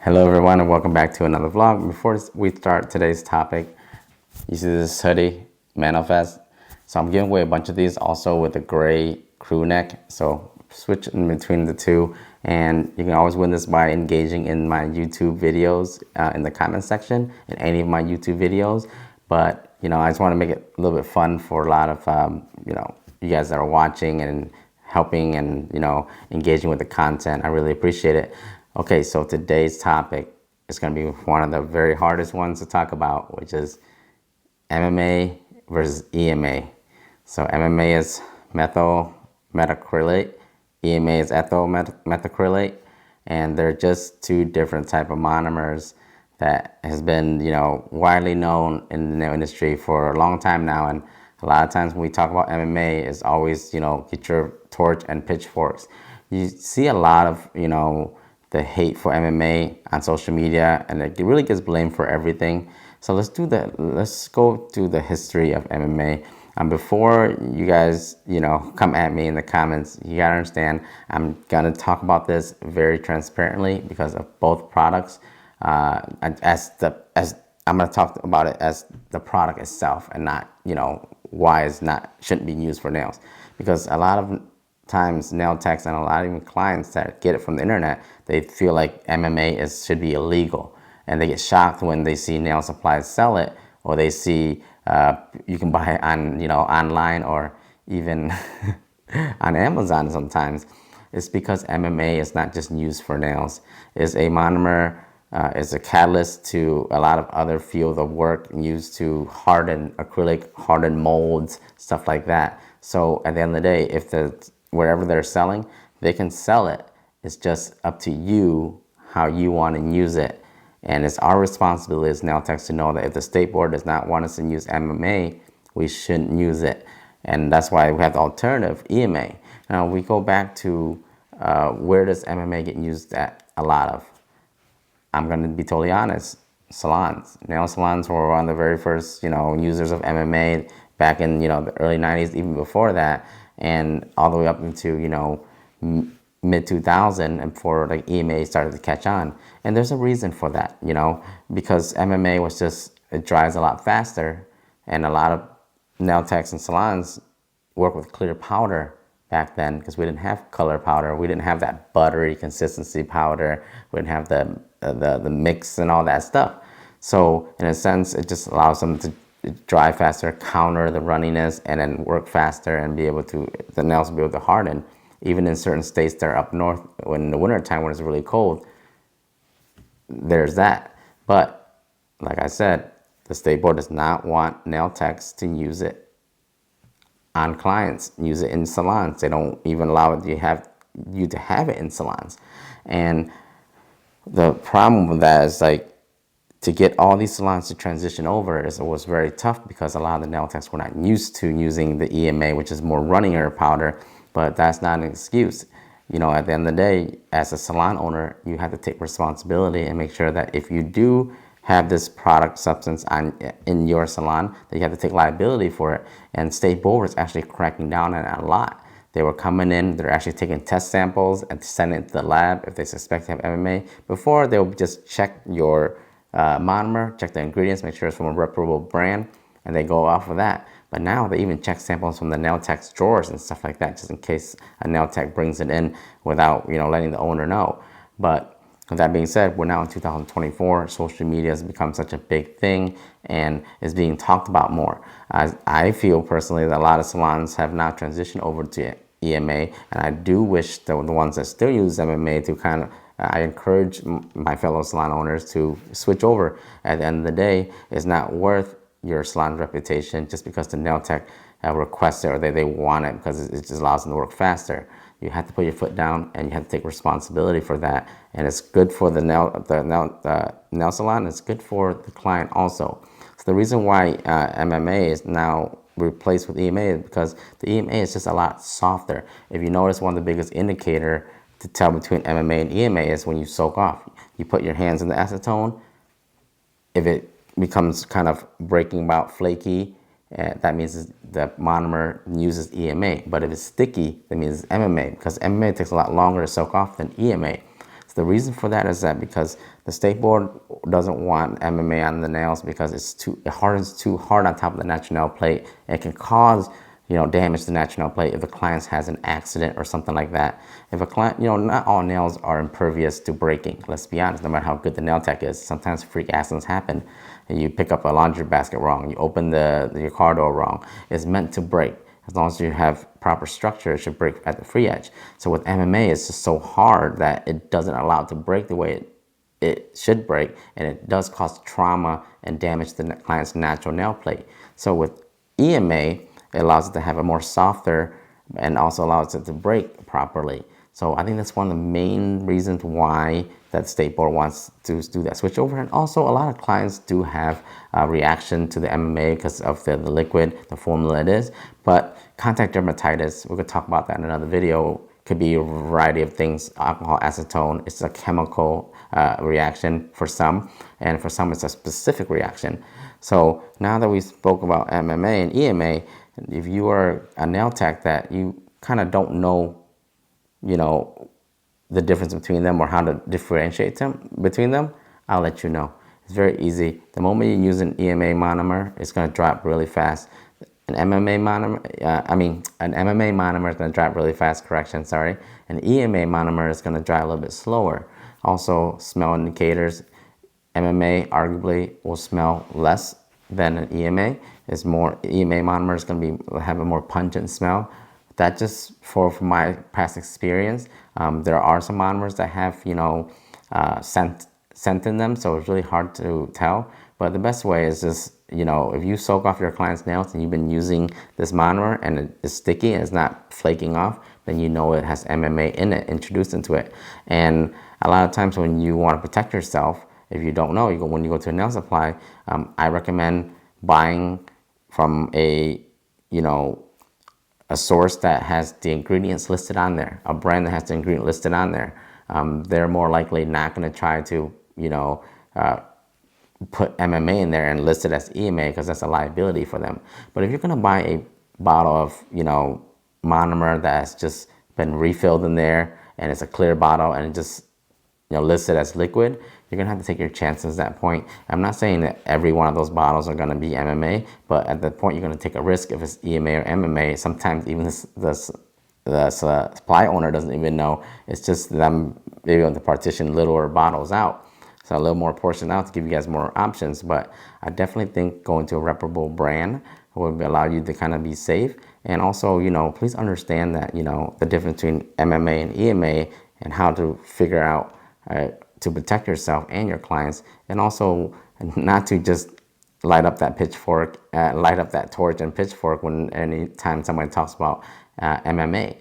Hello everyone and welcome back to another vlog. Before we start today's topic, you see this hoodie, Mma Vs. So I'm giving away a bunch of these also with a gray crew neck. So switch in between the two, and you can always win this by engaging in my YouTube videos in the comment section in any of my YouTube videos. But I just want to make it a little bit fun for a lot of you guys that are watching and helping and engaging with the content. I really appreciate it. Okay, so today's topic is going to be one of the very hardest ones to talk about, which is MMA versus EMA. So MMA is methyl methacrylate, EMA is ethyl methacrylate, and they're just two different type of monomers that has been widely known in the industry for a long time now. And a lot of times when we talk about MMA, it's always get your torch and pitchforks. You see a lot of the hate for MMA on social media, and it really gets blamed for everything. So let's go through the history of MMA. Before you guys, come at me in the comments, you gotta understand, I'm gonna talk about this very transparently because of both products. As I'm gonna talk about it as the product itself, and not, why shouldn't be used for nails. Because a lot of times nail techs and a lot of even clients that get it from the internet, they feel like MMA should be illegal, and they get shocked when they see nail supplies sell it, or they see you can buy it on online or even on Amazon sometimes. It's because MMA is not just used for nails. It's a monomer. It's a catalyst to a lot of other field of work used to harden acrylic, harden molds, stuff like that. So at the end of the day, if wherever they're selling, they can sell it. It's just up to you how you want to use it. And it's our responsibility as nail techs to know that if the state board does not want us to use MMA, we shouldn't use it. And that's why we have the alternative, EMA. Now we go back to where does MMA get used at a lot of? I'm going to be totally honest. Salons. Nail salons were one of the very first, users of MMA back in, the early 90s, even before that, and all the way up into, mid 2000, and before like EMA started to catch on. And there's a reason for that, because MMA was just, it dries a lot faster, and a lot of nail techs and salons work with clear powder back then, because we didn't have color powder, we didn't have that buttery consistency powder, we didn't have the mix and all that stuff. So in a sense, it just allows them to dry faster, counter the runniness, and then work faster and be able to, the nails will be able to harden. Even in certain states that are up north, when in the winter time when it's really cold, there's that. But like I said, the state board does not want nail techs to use it on clients, use it in salons. They don't even allow it you to have it in salons. And the problem with that is, like, to get all these salons to transition over, it was very tough because a lot of the nail techs were not used to using the EMA, which is more runnier powder. But that's not an excuse. At the end of the day, as a salon owner, you have to take responsibility and make sure that if you do have this product substance in your salon, that you have to take liability for it. And State Board is actually cracking down on it a lot. They were coming in, they're actually taking test samples and sending it to the lab if they suspect to have MMA. Before, they'll just check your monomer, check the ingredients, make sure it's from a reputable brand, and they go off of that. But now they even check samples from the nail tech's drawers and stuff like that, just in case a nail tech brings it in without letting the owner know. But with that being said, we're now in 2024. Social media has become such a big thing and is being talked about more. I feel personally that a lot of salons have now transitioned over to EMA, and I do wish the ones that still use MMA to I encourage my fellow salon owners to switch over. At the end of the day, it's not worth your salon reputation just because the nail tech requests it or they want it, because it just allows them to work faster. You have to put your foot down and you have to take responsibility for that. And it's good for the nail salon. It's good for the client also. So the reason why MMA is now replaced with EMA is because the EMA is just a lot softer. If you notice, one of the biggest indicator to tell between MMA and EMA is when you soak off. You put your hands in the acetone. If it becomes kind of breaking out flaky, that means the monomer uses EMA. But if it's sticky, that means it's MMA, because MMA takes a lot longer to soak off than EMA. So the reason for that is that because the state board doesn't want MMA on the nails because it hardens too hard on top of the natural nail plate. It can cause damage to the natural nail plate if the client has an accident or something like that. If a client, not all nails are impervious to breaking. Let's be honest, no matter how good the nail tech is, sometimes freak accidents happen. And you pick up a laundry basket wrong, you open your car door wrong. It's meant to break. As long as you have proper structure, it should break at the free edge. So with MMA, it's just so hard that it doesn't allow it to break the way it should break, and it does cause trauma and damage to the client's natural nail plate. So with EMA, it allows it to have a more softer and also allows it to break properly. So I think that's one of the main reasons why that state board wants to do that switch over. And also a lot of clients do have a reaction to the MMA because of the liquid, the formula it is. But contact dermatitis, we could talk about that in another video, could be a variety of things. Alcohol acetone, it's a chemical reaction for some, and for some it's a specific reaction. So now that we spoke about MMA and EMA, if you are a nail tech that you kind of don't know, the difference between them or how to differentiate between them, I'll let you know. It's very easy. The moment you use an EMA monomer, it's going to drop really fast. An MMA monomer, an MMA monomer is going to drop really fast. Correction, sorry. An EMA monomer is going to dry a little bit slower. Also, smell indicators. MMA arguably will smell less than an EMA. It's more EMA monomer is going to have a more pungent smell. That just from my past experience. There are some monomers that have scent in them, so it's really hard to tell. But the best way is just if you soak off your client's nails and you've been using this monomer and it is sticky and it's not flaking off, then it has MMA in it, introduced into it. And a lot of times when you want to protect yourself, if you don't know, when you go to a nail supply, I recommend buying from a source that has the ingredients listed on there, a brand that has the ingredient listed on there. They're more likely not going to try to put MMA in there and list it as EMA because that's a liability for them. But if you're going to buy a bottle of monomer that's just been refilled in there and it's a clear bottle and it just listed as liquid, you're gonna have to take your chances at that point. I'm not saying that every one of those bottles are gonna be MMA, but at that point you're gonna take a risk if it's EMA or MMA. Sometimes even the supply owner doesn't even know. It's just them maybe able to partition littler bottles out, so a little more portion out to give you guys more options. But I definitely think going to a reputable brand will allow you to kind of be safe. And also, please understand that the difference between MMA and EMA and how to figure out to protect yourself and your clients, and also not to just light up that torch and pitchfork anytime somebody talks about MMA,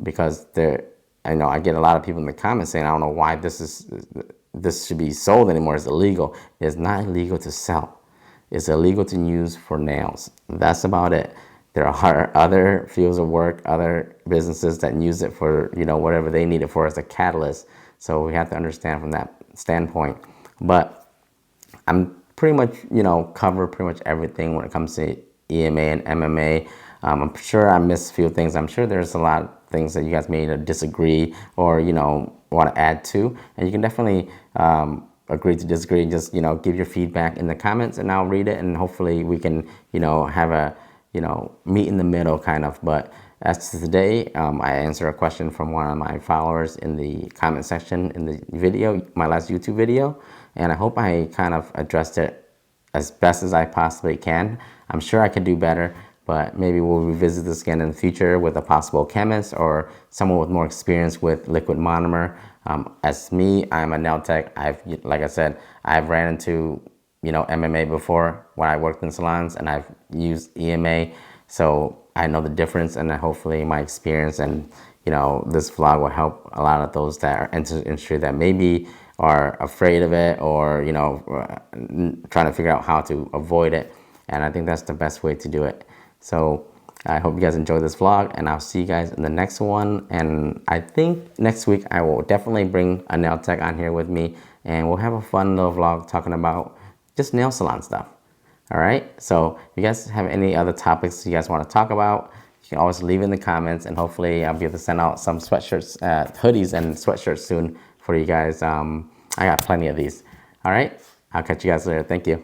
because I get a lot of people in the comments saying, I don't know why this should be sold anymore. It's illegal. It's not illegal to sell. It's illegal to use for nails. That's about it. There are other fields of work, other businesses that use it for whatever they need it for as a catalyst. So we have to understand from that standpoint. But I'm pretty much, cover pretty much everything when it comes to EMA and MMA. I'm sure I missed a few things. I'm sure there's a lot of things that you guys may disagree or, want to add to. And you can definitely agree to disagree and just, give your feedback in the comments and I'll read it. And hopefully we can, have a, meet in the middle kind of. But as to today, I answered a question from one of my followers in the comment section in the video, my last YouTube video, and I hope I kind of addressed it as best as I possibly can. I'm sure I could do better, but maybe we'll revisit this again in the future with a possible chemist or someone with more experience with liquid monomer. As me, I'm a nail tech. Like I said, I've ran into MMA before when I worked in salons, and I've used EMA, so I know the difference, and hopefully my experience and this vlog will help a lot of those that are into the industry that maybe are afraid of it or trying to figure out how to avoid it. And I think that's the best way to do it. So I hope you guys enjoyed this vlog, and I'll see you guys in the next one. And I think next week I will definitely bring a nail tech on here with me, and we'll have a fun little vlog talking about just nail salon stuff. All right, so if you guys have any other topics you guys want to talk about, you can always leave in the comments, and hopefully I'll be able to send out some sweatshirts, hoodies and sweatshirts soon for you guys. I got plenty of these. All right, I'll catch you guys later. Thank you.